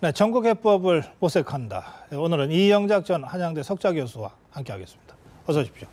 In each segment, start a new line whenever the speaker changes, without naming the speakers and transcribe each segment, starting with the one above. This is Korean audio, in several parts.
네, 전국해법을 모색한다. 오늘은 이영작 전 한양대 석좌 교수와 함께하겠습니다. 어서 오십시오.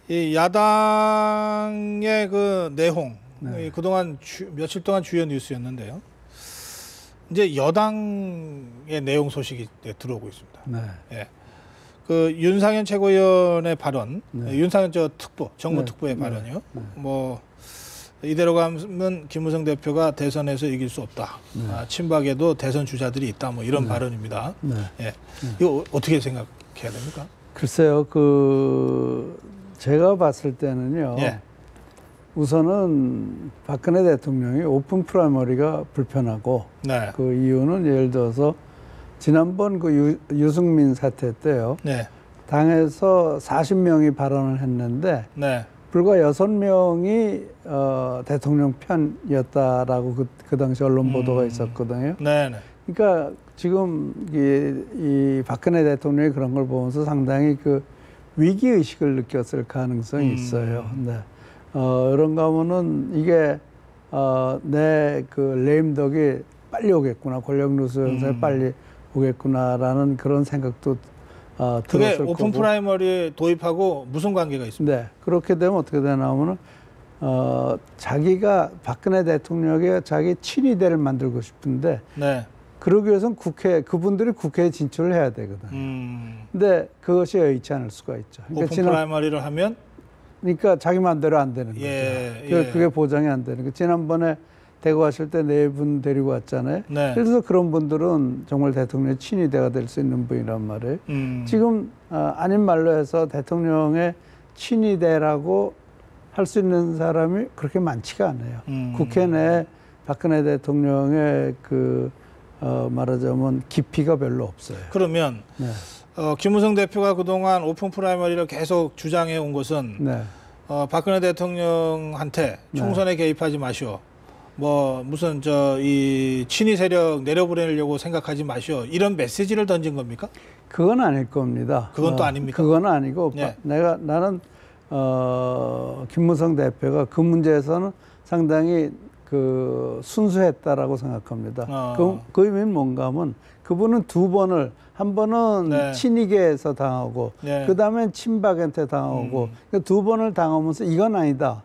이 야당의 그 내홍,
네.
그동안 며칠 동안 주요 뉴스였는데요. 이제 여당의 내용 소식이 들어오고 있습니다.
네.
예. 그 윤상현 최고위원의 발언,
네.
윤상현 특보, 정부
네.
특보의
네.
발언이요.
네.
뭐 이대로 가면 김무성 대표가 대선에서 이길 수 없다.
네.
친박에도 대선 주자들이 있다. 뭐 이런
네.
발언입니다.
네.
예. 이거 어떻게 생각해야 됩니까?
글쎄요, 제가 봤을 때는요.
예.
우선은 박근혜 대통령이 오픈 프라이머리가 불편하고,
네.
그 이유는 예를 들어서 지난번 그 유승민 사태 때요.
네.
당에서 40명이 발언을 했는데
네.
불과 6명이 대통령 편이었다라고 그 당시 언론 보도가 있었거든요.
네. 네.
그러니까 지금 이 박근혜 대통령이 그런 걸 보면서 상당히 그 위기 의식을 느꼈을 가능성이 있어요. 네. 그런가 하면은 이게 내 그 레임덕이 빨리 오겠구나, 권력 누수 현상이 빨리 오겠구나라는 그런 생각도
그게
들었을
오픈
거고.
프라이머리 도입하고 무슨 관계가 있습니까?
네. 그렇게 되면 어떻게 되나 하면은 자기가 박근혜 대통령의 자기 친위대를 만들고 싶은데
네.
그러기 위해서는 그분들이 국회에 진출을 해야 되거든요. 근데 그것이 여의치 않을 수가 있죠. 그러니까
오픈 프라이머리를 하면
그러니까 자기 마음대로 안 되는 거죠.
예.
그게 보장이 안 되는 거죠. 지난번에 대구 하실 때 4분 데리고 왔잖아요.
네.
그래서 그런 분들은 정말 대통령의 친위대가 될 수 있는 분이란 말이에요. 지금 아닌 말로 해서 대통령의 친위대라고 할 수 있는 사람이 그렇게 많지가 않아요. 국회 내에 박근혜 대통령의 말하자면 깊이가 별로 없어요.
그러면
네.
김무성 대표가 그동안 오픈 프라이머리를 계속 주장해 온 것은
네.
박근혜 대통령한테 총선에 개입하지 마시오. 뭐 무슨 이 친위 세력 내려보내려고 생각하지 마시오. 이런 메시지를 던진 겁니까?
그건 아닐 겁니다.
그건 또 아닙니까?
그건 아니고
네.
나는 김무성 대표가 그 문제에서는 상당히 순수했다라고 생각합니다. 그 의미는 뭔가 하면 그분은 한 번은
네.
친이계에서 당하고
네.
그 다음엔 친박한테 당하고 두 번을 당하면서 이건 아니다.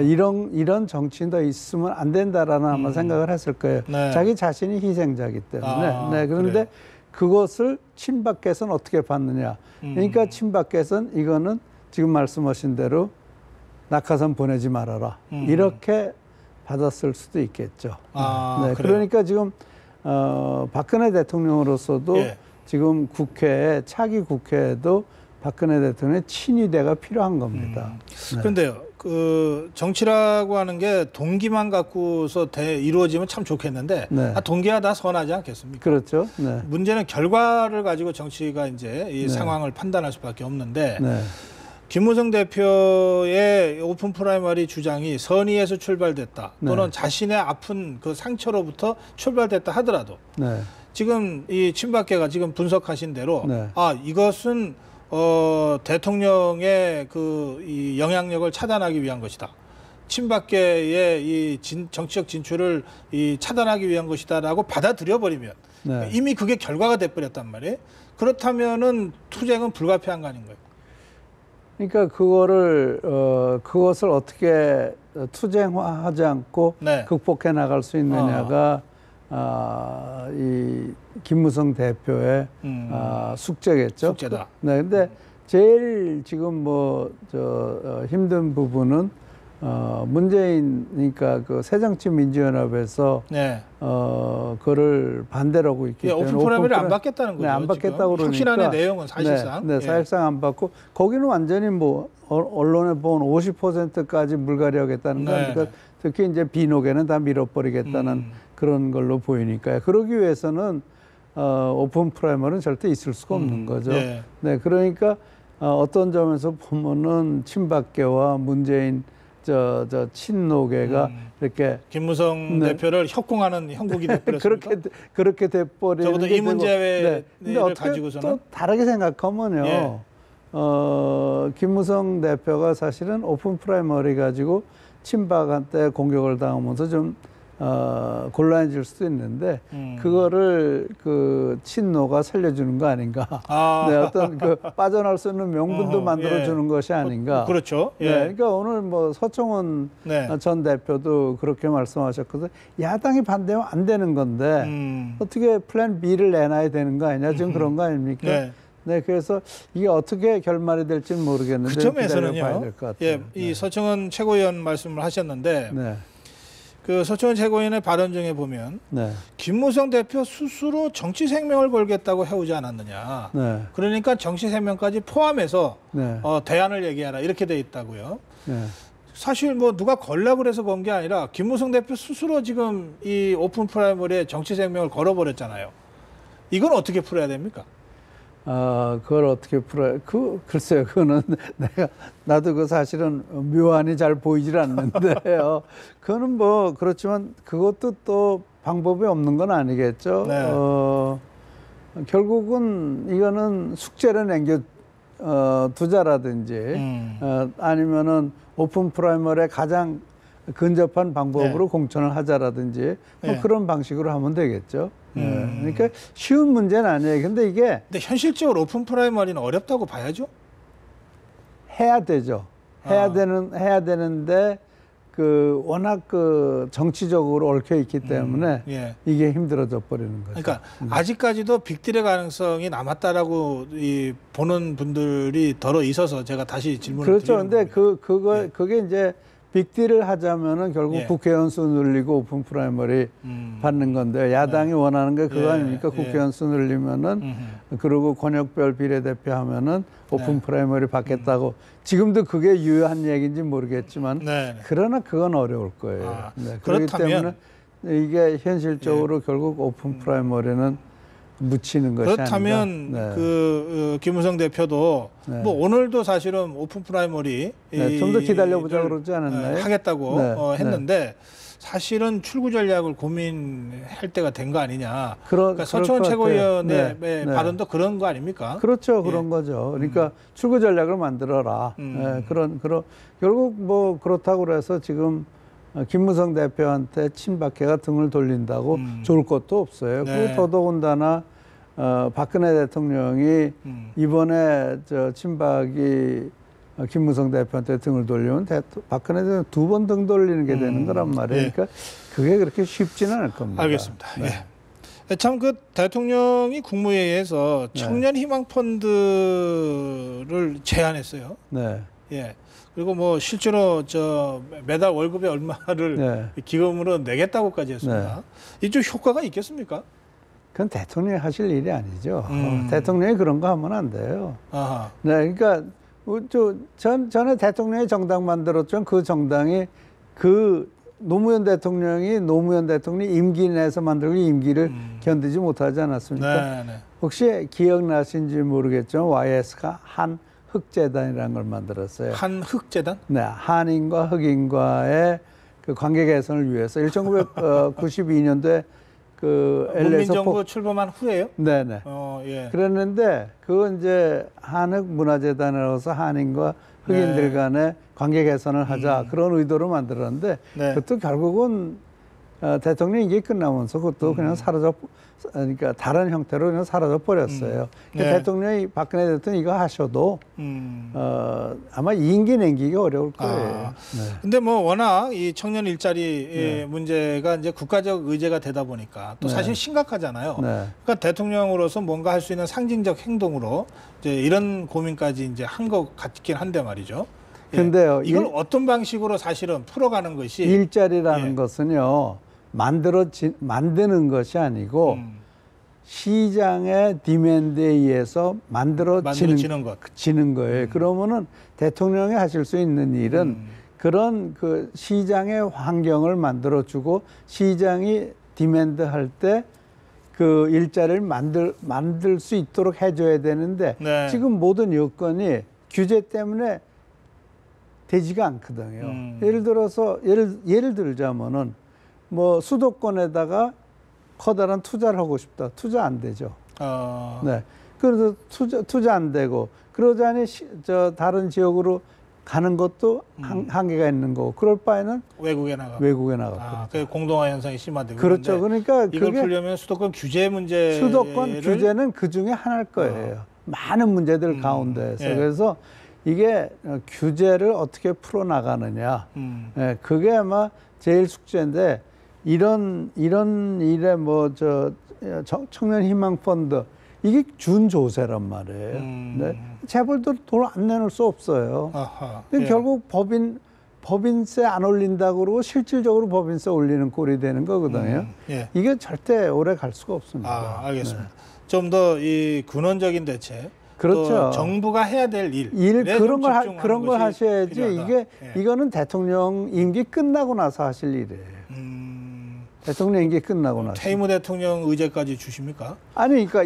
이런 정치인 더 있으면 안 된다라는 아마 생각을 했을 거예요.
네.
자기 자신이 희생자이기 때문에. 네, 그런데
그래요.
그것을 친박계에서는 어떻게 봤느냐. 그러니까 친박계에서는 이거는 지금 말씀하신 대로 낙하산 보내지 말아라. 이렇게 받았을 수도 있겠죠. 네, 그러니까 지금 박근혜 대통령으로서도
예.
지금 차기 국회에도 박근혜 대통령의 친위대가 필요한 겁니다. 네.
그런데요, 정치라고 하는 게 동기만 갖고서 이루어지면 참 좋겠는데,
네.
동기가 다 선하지 않겠습니까?
그렇죠. 네.
문제는 결과를 가지고 정치가 이제 이
네.
상황을 판단할 수밖에 없는데,
네.
김무성 대표의 오픈 프라이머리 주장이 선의에서 출발됐다, 또는
네.
자신의 아픈 그 상처로부터 출발됐다 하더라도,
네. 지금
이 친박계가 지금 분석하신 대로,
네.
이것은 대통령의 이 영향력을 차단하기 위한 것이다. 친박계의 이 정치적 진출을 차단하기 위한 것이다라고 받아들여 버리면
네.
이미 그게 결과가 돼버렸단 말이에요. 그렇다면은 투쟁은 불가피한 거 아닌가요?
그러니까 그것을 어떻게 투쟁화하지 않고
네.
극복해 나갈 수 있느냐가 이 김무성 대표의 숙제겠죠.
숙제다.
네, 근데 제일 지금 힘든 부분은 문재인, 그러니까 새정치민주연합에서
네.
그거를 반대로 하고 있기 때문에
오픈 프라이머리를 안 받겠다는 거죠.
네, 안 받겠다고 그러니까
혁신안의 내용은 사실상
네, 사실상 안 받고 거기는 완전히 언론에 본 50%까지 물갈이하겠다는 거 아닙니까? 특히 이제 비노계는 다 밀어버리겠다는 그런 걸로 보이니까요. 그러기 위해서는 오픈 프라이머리는 절대 있을 수가 없는 거죠.
네.
네, 그러니까 어떤 점에서 보면은 친박계와 문재인 친노계가 이렇게
김무성 대표를 협공하는 형국이 돼버렸습니까?
그렇게 돼버리는
적어도 이 문제를 가지고서는
또 다르게 생각하면요.
예.
김무성 대표가 사실은 오픈 프라이머리 가지고 친박한테 공격을 당하면서 좀 곤란해질 수도 있는데 그거를 그 친노가 살려주는 거 아닌가? 네, 어떤 그 빠져나올 수 있는 명분도 만들어주는 것이 아닌가?
그렇죠. 예.
네, 그러니까 오늘 뭐 서청원 전 대표도 그렇게 말씀하셨거든요. 야당이 반대하면 안 되는 건데 어떻게 플랜 B를 내놔야 되는 거 아니냐? 지금 그런 거 아닙니까? 네, 그래서 이게 어떻게 결말이 될지는 모르겠는데
그 점에서는요.
예,
이 서청원 최고위원 말씀을 하셨는데 그 서청원 최고위원의 발언 중에 보면 김무성 대표 스스로 정치 생명을 걸겠다고 해오지 않았느냐. 그러니까 정치 생명까지 포함해서 대안을 얘기하라 이렇게 돼 있다고요. 사실 뭐 누가 걸라고 그래서 건 게 아니라 김무성 대표 스스로 지금 이 오픈 프라이머리에 정치 생명을 걸어버렸잖아요. 이건 어떻게 풀어야 됩니까?
그걸 어떻게 풀어요? 글쎄요, 그거는 나도 그 사실은 묘안이 잘 보이질 않는데요. 그거는 뭐, 그렇지만 그것도 또 방법이 없는 건 아니겠죠. 결국은 이거는 숙제를 두자라든지, 아니면은 오픈 프라이머리에 가장 근접한 방법으로 공천을 하자라든지, 뭐 그런 방식으로 하면 되겠죠. 그러니까 쉬운 문제는 아니에요. 근데
현실적으로 오픈 프라이머리는 어렵다고 봐야죠.
해야 되죠. 해야 되는데 그 워낙 그 정치적으로 얽혀 있기 때문에 이게 힘들어져 버리는 거죠.
그러니까 아직까지도 빅딜의 가능성이 남았다라고 보는 분들이 더러 있어서 제가 다시 질문을 드리는
근데 그게 이제 빅딜을 하자면은 결국 국회의원 수 늘리고 오픈 프라이머리 받는 건데 야당이 원하는 게 그거 아닙니까? 국회의원 수 늘리면은 그리고 권역별 비례대표 하면은 오픈 프라이머리 받겠다고 지금도 그게 유효한 얘기인지 모르겠지만 그러나 그건 어려울 거예요. 그렇기 때문에 이게 현실적으로 결국 오픈 프라이머리는 묻히는 것이
그렇다면 그 김무성 대표도 뭐 오늘도 사실은 오픈 프라이머리
좀 더 기다려보자 그러지 않았나요?
하겠다고 했는데 사실은 출구 전략을 고민할 때가 된 거 아니냐. 그러니까 서청원 최고위원의 발언도 그런 거 아닙니까?
그렇죠, 그런 거죠. 그러니까 출구 전략을 만들어라. 결국 뭐 그렇다고 그래서 지금 김무성 대표한테 친박계가 등을 돌린다고 좋을 것도 없어요. 그리고 더더군다나 박근혜 대통령이 이번에 친박이 김무성 대표한테 등을 돌리면 박근혜 대통령 2번 등 돌리는 게 되는 거란 말이에요. 그러니까 그게 그렇게 쉽지는 않을 겁니다.
알겠습니다. 참 그 대통령이 국무회의에서 청년 희망 펀드를 제안했어요. 그리고 뭐 실제로 매달 월급의 얼마를 기금으로 내겠다고까지 했습니다. 이쪽 효과가 있겠습니까?
그건 대통령이 하실 일이 아니죠. 대통령이 그런 거 하면 안 돼요. 그러니까 전에 대통령이 정당 만들었죠. 그 정당이 노무현 대통령이 임기 내에서 만들고 임기를 견디지 못하지 않았습니까? 혹시 기억나신지 모르겠지만 YS가 한흑재단이라는 걸 만들었어요.
한흑재단?
한인과 흑인과의 그 관계 개선을 위해서 1992년도에
문민정부 출범한 후에요?
그랬는데 그건 이제 한흑문화재단이라고 해서 한인과 흑인들 간의 관계 개선을 하자 그런 의도로 만들었는데 그것도 결국은 대통령 임기 끝나면서 그것도 그냥 그러니까 다른 형태로 그냥 사라져 버렸어요. 대통령이 박근혜 대통령이 이거 하셔도 아마 임기 내기가 어려울 거예요.
근데 뭐 워낙 이 청년 일자리 문제가 이제 국가적 의제가 되다 보니까 또 사실 심각하잖아요. 그러니까 대통령으로서 뭔가 할 수 있는 상징적 행동으로 이제 이런 고민까지 이제 한 것 같긴 한데 말이죠.
근데요,
이걸 어떤 방식으로 사실은 풀어가는 것이
일자리라는 것은요. 만드는 것이 아니고 시장의 디맨드에 의해서 만들어지는 거예요. 그러면은 대통령이 하실 수 있는 일은 그런 그 시장의 환경을 만들어주고 시장이 디맨드할 때 그 일자리를 만들 수 있도록 해줘야 되는데 지금 모든 여건이 규제 때문에 되지가 않거든요. 예를 들자면은 뭐 수도권에다가 커다란 투자를 하고 싶다. 투자 안 되죠. 그래서 투자 안 되고 그러자니 다른 지역으로 가는 것도 한계가 있는 거고 그럴 바에는
외국에 나가.
아,
그 공동화 현상이 심화되고
그렇죠. 그러니까
이걸 풀려면 수도권 규제 문제
수도권 규제는 그 중에 하나일 거예요. 많은 문제들 가운데에서
예.
그래서 이게 규제를 어떻게 풀어 나가느냐. 예, 그게 아마 제일 숙제인데 이런 일에 뭐 청년 희망 펀드 이게 준조세란 말이에요. 네. 재벌도 돈 안 내놓을 수 없어요.
아하,
근데
예.
결국 법인세 안 올린다고 그러고 실질적으로 법인세 올리는 꼴이 되는 거거든요.
예.
이게 절대 오래 갈 수가 없습니다.
아, 알겠습니다. 좀 더 이 근원적인 대책,
그렇죠.
또 정부가 해야 될 일
그런 걸 하셔야지
필요하다.
이게
예.
이거는 대통령 임기 끝나고 나서 하실 일이에요. 대통령 임기 끝나고 나서.
퇴임 후 대통령 의제까지 주십니까?
아니, 그러니까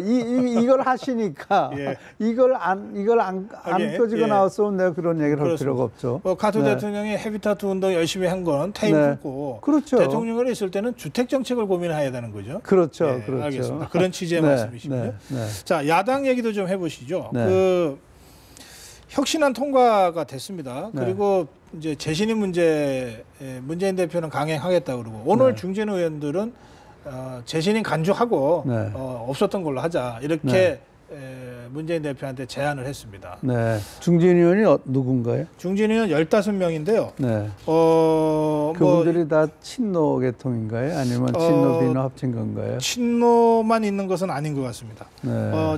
이걸 하시니까
예.
이걸 안 펴지고
예.
나왔으면 내가 그런 얘기를 할 필요가 없죠.
카토 대통령이 헤비타트 운동 열심히 한 건 퇴임 후고
그렇죠.
대통령으로 있을 때는 주택 정책을 고민해야 되는 거죠.
그렇죠,
예,
그렇죠.
알겠습니다. 그런 취지의 말씀이시군요. 자, 야당 얘기도 좀 해보시죠. 그 혁신안 통과가 됐습니다. 그리고 이제 재신임 문제 문재인 대표는 강행하겠다 그러고 오늘 중진 의원들은 재신임 간주하고 없었던 걸로 하자 이렇게 문재인 대표한테 제안을 했습니다.
네. 중진 의원이 누군가요?
중진 의원 15명인데요.
네. 그분들이 다 친노 계통인가요? 아니면 친노 비노 합친 건가요?
친노만 있는 것은 아닌 것 같습니다.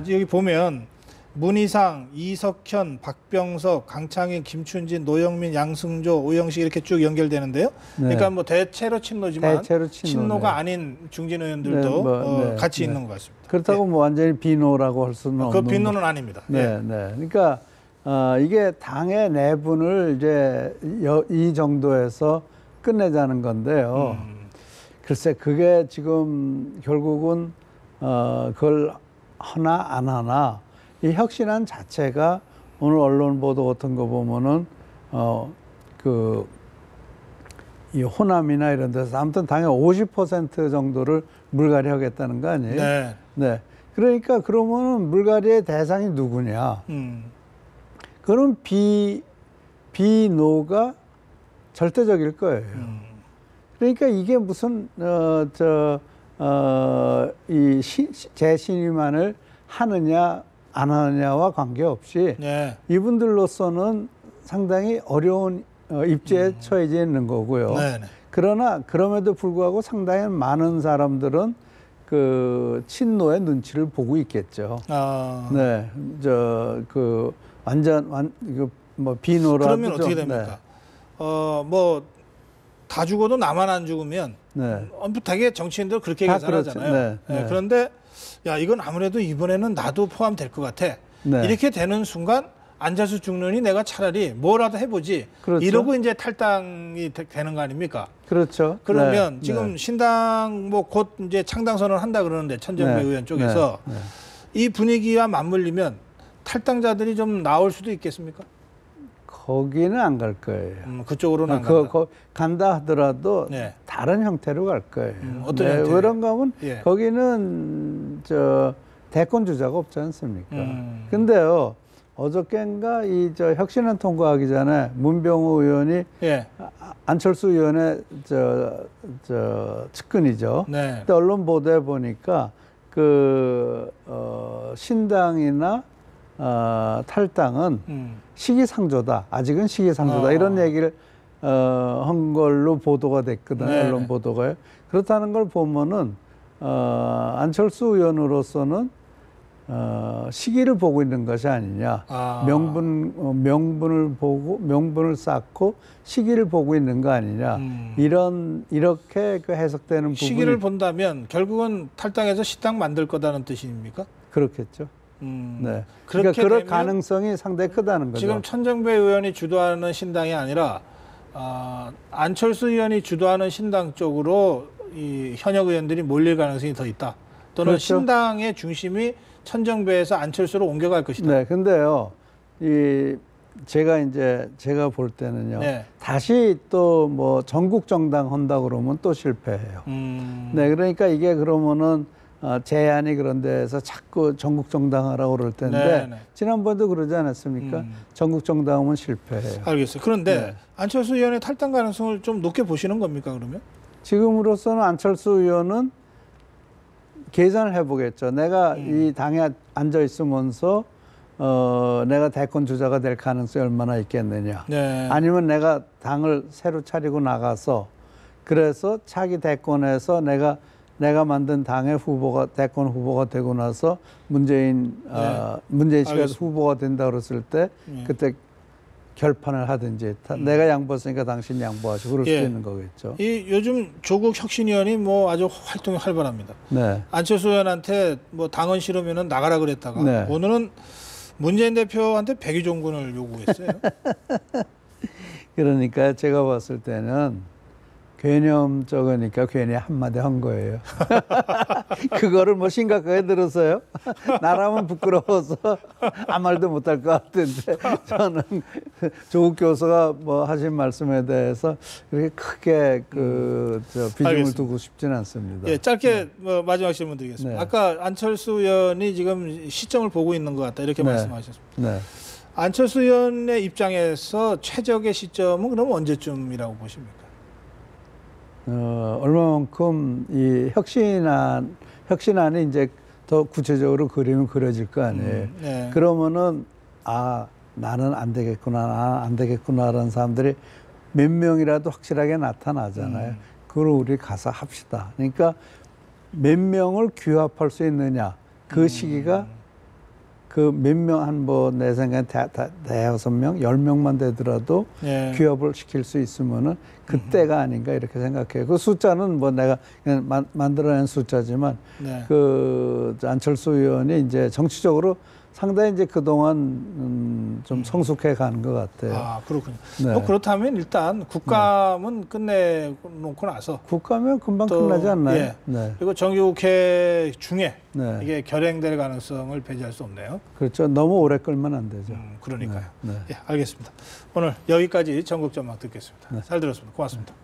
여기 보면 문희상, 이석현, 박병석, 강창희, 김춘진, 노영민, 양승조, 오영식 이렇게 쭉 연결되는데요. 그러니까 뭐 대체로 친노지만 친노가 아닌 중진 의원들도 같이 있는 것 같습니다.
그렇다고 뭐 완전히 비노라고 할 수는 없는.
그 비노는 아닙니다.
그러니까 이게 당의 내분을 이제 이 정도에서 끝내자는 건데요. 글쎄 그게 지금 결국은 그걸 하나 안 하나. 이 혁신안 자체가 오늘 언론 보도 같은 거 보면은 이 호남이나 이런 데서 아무튼 당의 50% 정도를 물갈이 하겠다는 거 아니에요? 네. 그러니까 그러면은 물갈이의 대상이 누구냐? 그럼 비노가 절대적일 거예요. 그러니까 이게 무슨 이 재신임안을 하느냐 안 하느냐와 관계없이 이분들로서는 상당히 어려운 입지에 처해져 있는 거고요. 그러나 그럼에도 불구하고 상당히 많은 사람들은 그 친노의 눈치를 보고 있겠죠. 뭐 비노라도
그러면 어떻게 됩니까? 뭐 다 죽어도 나만 안 죽으면 되게 정치인들 그렇게 계산하잖아요. 그런데 야 이건 아무래도 이번에는 나도 포함될 것 같아. 이렇게 되는 순간 앉아서 죽느니 내가 차라리 뭐라도 해보지. 이러고 이제 탈당이 되는 거 아닙니까?
그렇죠.
그러면 지금 신당 뭐 곧 이제 창당 선언을 한다 그러는데 천정배 의원 쪽에서 이 분위기와 맞물리면 탈당자들이 좀 나올 수도 있겠습니까?
거기는 안 갈 거예요.
그쪽으로는 안 간다.
간다 하더라도 다른 형태로 갈 거예요.
어떤 형태?
그런가 하면 거기는 대권 주자가 없지 않습니까? 근데요, 어저께인가 혁신안 통과하기 전에 문병호 의원이 안철수 의원의 측근이죠. 근데 언론 보도에 보니까 신당이나 탈당은 시기상조다. 아직은 시기상조다. 이런 얘기를 한 걸로 보도가 됐거든요. 언론 보도가요. 그렇다는 걸 보면은 안철수 의원으로서는 시기를 보고 있는 것이 아니냐. 명분을 쌓고 시기를 보고 있는 거 아니냐. 이렇게 해석되는 부분이.
시기를 본다면 결국은 탈당해서 신당 만들 거다는 뜻입니까?
그렇겠죠. 그러니까 그럴 가능성이 상당히 크다는 거죠.
지금 천정배 의원이 주도하는 신당이 아니라 안철수 의원이 주도하는 신당 쪽으로 이 현역 의원들이 몰릴 가능성이 더 있다. 또는 신당의 중심이 천정배에서 안철수로 옮겨갈 것이다.
네, 근데요, 제가 볼 때는요, 다시 또 뭐 전국 정당 한다 그러면 또 실패해요. 그러니까 이게 그러면은 제안이 그런 데서 자꾸 전국 정당하라고 그럴 텐데
네네.
지난번도 그러지 않았습니까? 전국 정당하면 실패해요.
알겠어요. 그런데 안철수 의원의 탈당 가능성을 좀 높게 보시는 겁니까, 그러면?
지금으로서는 안철수 의원은 계산을 해보겠죠. 내가 이 당에 앉아 있으면서 내가 대권 주자가 될 가능성이 얼마나 있겠느냐.
네.
아니면 내가 당을 새로 차리고 나가서 그래서 차기 대권에서 내가 만든 당의 후보가 대권 후보가 되고 나서 문재인 씨가 후보가 된다 그랬을 때 그때 결판을 하든지 내가 양보했으니까 당신 양보하시고 그럴 수도 있는 거겠죠.
이 요즘 조국 혁신위원이 뭐 아주 활동이 활발합니다.
네.
안철수 의원한테 뭐 당원 싫으면은 나가라 그랬다가 오늘은 문재인 대표한테 백의종군을 요구했어요.
그러니까 제가 봤을 때는 개념적이니까 괜히 한마디 한 거예요. 그거를 뭐 심각하게 들었어요? 나라면 부끄러워서 아무 말도 못할 것 같은데 저는 조국 교수가 뭐 하신 말씀에 대해서 그렇게 크게 비중을
알겠습니다.
두고 싶지는 않습니다.
예, 짧게 뭐 마지막 질문 드리겠습니다. 아까 안철수 의원이 지금 시점을 보고 있는 것 같다 이렇게 말씀하셨습니다.
네.
안철수 의원의 입장에서 최적의 시점은 그럼 언제쯤이라고 보십니까?
얼마만큼 이 혁신안이 이제 더 구체적으로 그림이 그려질 거 아니에요. 그러면은 나는 안 되겠구나라는 사람들이 몇 명이라도 확실하게 나타나잖아요. 그걸 우리 가서 합시다. 그러니까 몇 명을 규합할 수 있느냐 그 시기가 그 몇 명 내 생각엔 대여섯 명, 10명만 되더라도 규합을 시킬 수 있으면은 그때가 아닌가 이렇게 생각해요. 그 숫자는 뭐 내가 그냥 만들어낸 숫자지만 그 안철수 의원이 이제 정치적으로 상당히 이제 그동안 좀 성숙해 가는 것 같아요.
아, 그렇군요. 뭐 그렇다면 일단 국감은 끝내놓고 나서
국감은 금방 끝나지 않나요?
그리고 정기국회 중에 이게 결행될 가능성을 배제할 수 없네요.
그렇죠. 너무 오래 끌면 안 되죠.
그러니까요. 예, 알겠습니다. 오늘 여기까지 전국전망 듣겠습니다. 잘 들었습니다. 고맙습니다.